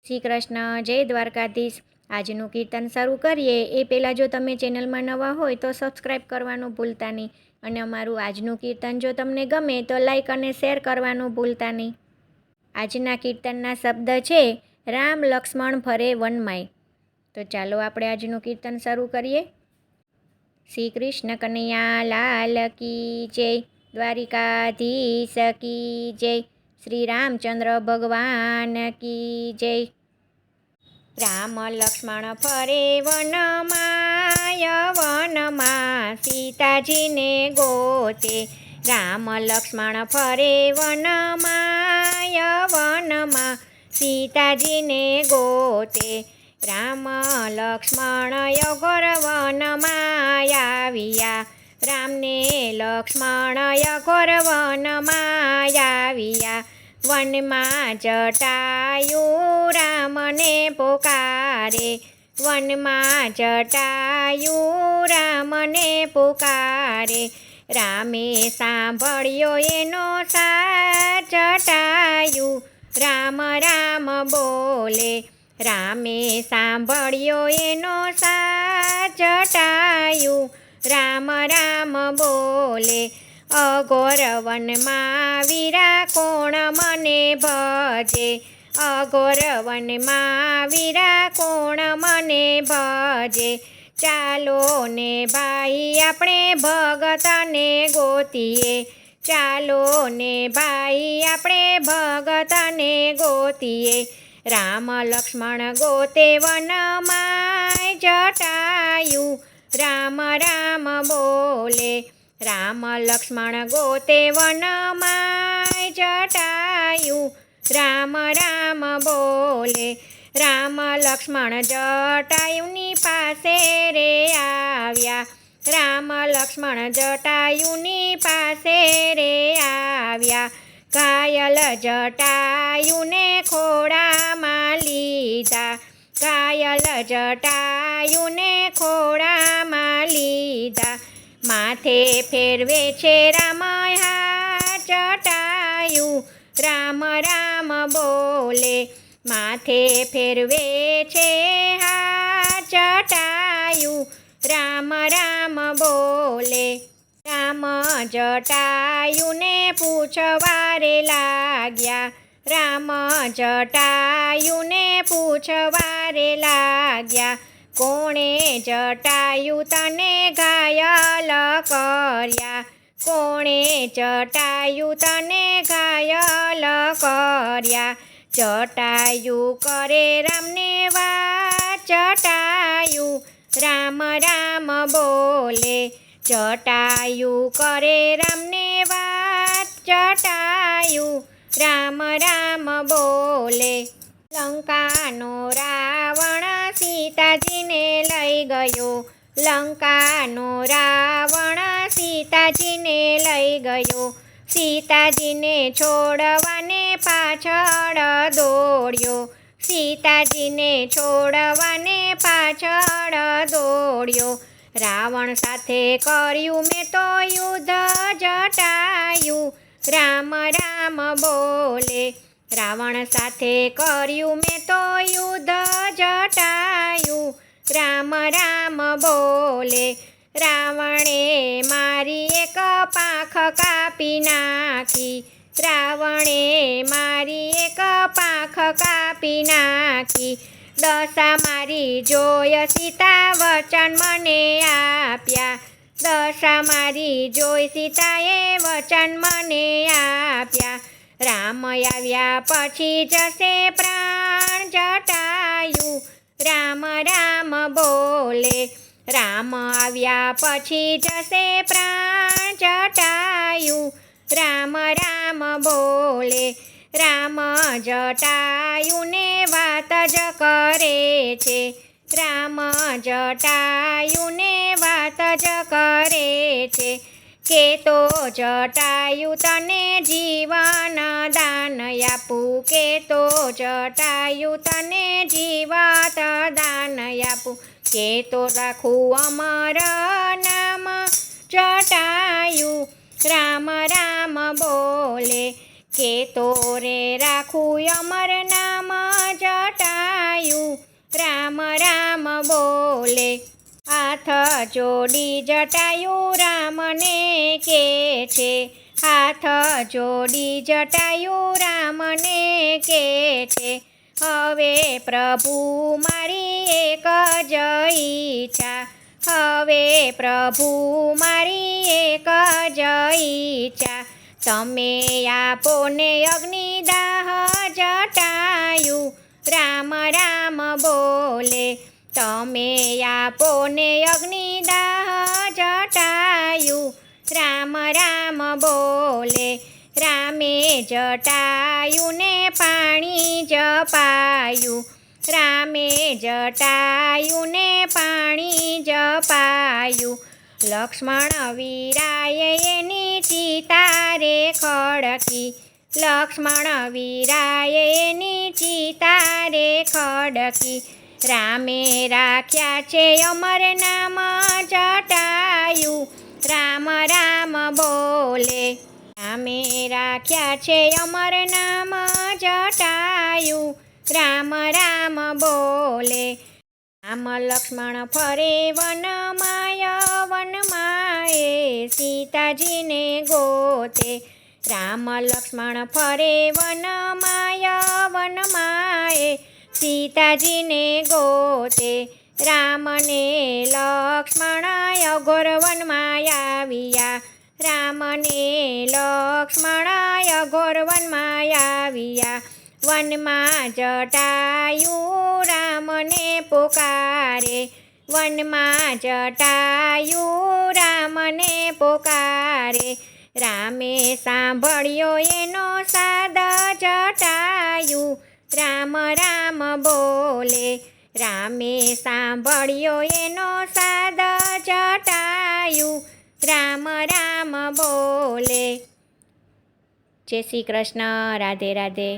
શ્રી કૃષ્ણ, જય દ્વારકાધીશ। આજનું કીર્તન શરૂ કરીએ એ પહેલાં જો તમે ચેનલમાં નવા હોય તો સબસ્ક્રાઈબ કરવાનું ભૂલતા નહીં અને અમારું આજનું કીર્તન જો તમને ગમે તો લાઈક અને શેર કરવાનું ભૂલતા નહીં। આજના કીર્તનના શબ્દ છે રામ લક્ષ્મણ ફરે વનમાય। તો ચાલો આપણે આજનું કીર્તન શરૂ કરીએ। શ્રી કૃષ્ણ કનૈયા લાલ કી જય, દ્વારિકાધીશ કી જય, શ્રી રામચંદ્ર ભગવાન કી જય। રામ લક્ષ્મણ ફરે વનમાય, વનમાં સીતાજીને ગોતે। રામ લક્ષ્મણ ફરે વનમાય, વનમાં સીતાજીને ગોતે। રામ લક્ષ્મણ અઘોર વનમાં આવ્યા, રામને લક્ષ્મણ અઘોર વનમાં આવ્યા। વનમાં જટાયુ રામને પુકારે, વનમાં જટાયુ રામને પુકારે। રામે સાંભળ્યો એનો સાર, જટાયુ રામ રામ બોલે। રામે સાંભળ્યો એનો સાર, જટાયુ રામ રામ બોલે। અઘોર વનમાં વીરા કોણ મને ભજે, અઘોર વનમાં વીરા કોણ મને ભજે। ચાલો ને ભાઈ આપણે ભગતને ગોતીએ, ચાલો ને ભાઈ આપણે ભગતને ગોતીએ। રામ લક્ષ્મણ ગોતે વનમાય, જટાયુ રામ રામ બોલે। રામ લક્ષ્મણ ગોતે વનમાય, જટાયુ રામ રામ બોલે। રામ લક્ષ્મણ જટાયુની પાસે રે આવ્યા, રામ લક્ષ્મણ જટાયુની પાસે રે આવ્યા। ઘાયલ જટાયુને ખોળામાં લીધા, ઘાયલ જટાયુને ખોળામાં લીધા। માથે ફેરવે છે રામ હાથ, જટાયુ રામ રામ બોલે। માથે ફેરવે છે હાથ, જટાયુ રામ રામ બોલે। રામ જટાયુને પૂછવારે લાગ્યા, રામ જટાયુને પૂછવારે લાગ્યા। કોણે જટાયુ તને ઘાયલ કર્યા, કોણે જટાયુ તને ઘાયલ કર્યા। જટાયુ કરે રામને વાત, જટાયુ રામ રામ બોલે। જટાયુ કરે રામને વાત, જટાયુ રામ રામ બોલે। લંકાનો રાવણ સીતાજીને લઈ ગયો, લંકાનો રાવણ સીતાજીને લઈ ગયો। સીતાજીને છોડવાને પાછળ દોડ્યો, સીતાજીને છોડવાને પાછળ દોડ્યો। રાવણ સાથે કર્યું મેં તો યુદ્ધ, જટાયુ રામ રામ બોલે। રાવણ સાથે કર્યું મેં તો યુદ્ધ, જટાયુ રામ રામ બોલે। રાવણે મારી એક પાંખ કાપી નાખી, રાવણે મારી એક પાંખ કાપી નાખી। દશા મારી જોઈ સીતા વચન મને આપ્યા, દશા મારી જોઈ સીતાએ વચન મને આપ્યા। રામ આવ્યા પછી જશે પ્રાણ, જટાયુ રામ રામ બોલે। રામ આવ્યા પછી જશે પ્રાણ, જટાયુ રામ રામ બોલે। રામ જટાયુને વાત જ કરે છે, રામ જટાયુને વાત જ કરે છે। કે તો જટાયુ તને જીવન દાન આપું, કે તો જટાયુ તને જીવત દાન આપું। કે તો રાખું અમર નામ, જટાયુ રામ રામ બોલે। કે તો રે રાખું અમર નામ જટાયું, રામ રામ બોલે. હાથ જોડી જટાયું રામને કે છે, હાથ જોડી જટાયું રામને કે છે. હવે પ્રભુ મારી એક જ ઈચ્છા, હવે પ્રભુ મારી એક જ ઈચ્છા, તમે આપો ને અગ્નિદાહ જટાયું, રામ રામ બોલે. તમે આપો ને અગ્નિદાહ જટાયું, રામ રામ બોલે. રામે જટાયું ને પાણી જપાયું, રામે જટાયું ને પાણી જપાયું. લક્ષ્મણ વીરાએ એની ચિતા રે ખડકી, લક્ષ્મણ વીરાએ એની ચિતા રે ખડકી. રામે રાખ્યા છે અમર નામ જટાયું, રામ રામ બોલે. રામે રાખ્યા છે અમર નામ જટાયું, રામ રામ બોલે. રામ લક્ષ્મણ ફરે વનમાય વનમાએ, સીતાજીને ગોતે. રામ લક્ષ્મણ ફરે વનમાય વનમાએ, સીતાજીને ગોતે. રામને લક્ષ્મણ અઘોર વનમાં આવ્યા, રામને લક્ષ્મણ અઘોર વનમાં આવ્યા. વનમાં જટાયું રામને પોકારે, વનમાં જટાયું રામને પોકારે. રામે સાંભળ્યો એનો સાદ જટાયું, રામ રામ બોલે. રામે સાંભળ્યો એનો સાદ જટાયું, રામ રામ બોલે. જય શ્રી કૃષ્ણ. રાધે રાધે.